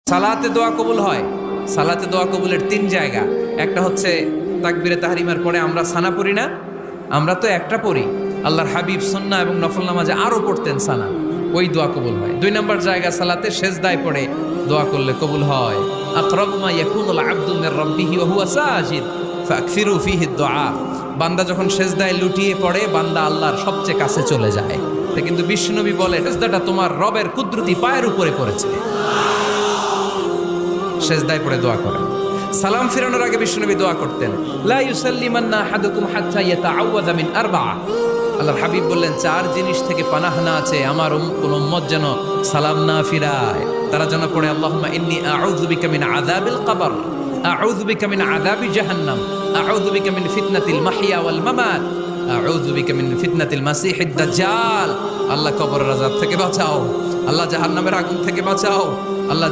সালাতে দোয়া কবুল হয়। সালাতে দোয়া কবুলের 3 জায়গা। একটা হচ্ছে তাকবীরে তাহরিমার পরে আমরা সানা পড়ি না, আমরা তো একটা পড়ি। আল্লাহর হাবিব সুন্নাহ এবং নফল নামাজে আরো পড়তেন সানা, ওই দোয়া কবুল হয়। 2 নম্বর জায়গা সালাতে সেজদায় পড়ে দোয়া করলে কবুল হয়। আকরাবু মা ইয়াকুনুল আবদু মির রাব্বিহি ওয়া হুয়া সাজিদ ফাকসিরু ফীহি দুআ। বান্দা যখন সেজদায় লুটিয়ে পড়ে, বান্দা আল্লাহর সবচেয়ে কাছে চলে যায়। তা কিন্তু বিশ্বনবী বলে সেজদাটা তোমার রবের কুদরতি পায়ের উপরে পড়েছে। সেজদায় পড়ে দোয়া করেন। সালাম ফিরানোর আগে বিশ্বনবী দোয়া করতেন, লা ইউসাল্লিমান্না আহাদুকুম হাত্তা ইয়াতাআওয়াযা মিন আরবা'a। আল্লাহর হাবিব বললেন 4 জিনিস থেকে পানাহ না আছে আমার কোন উম্মত যেন সালাম না ফিরায়। তারা যেন পড়ে আল্লাহুম্মা ইন্নী আউযু বিকা মিন আযাবিল কবর, আউযু বিকা মিন আযাবি জাহান্নাম, আউযু বিকা মিন ফিতনাতিল মাহইয়া ওয়াল মামাত, আউযু বিকা মিন ফিতনাতিল মাসিহিদ দাজ্জাল। আল্লাহ কবরের আযাব থেকে বাঁচাও, আল্লাহ জাহান্নামের আগুন থেকে বাঁচাও, আল্লাহ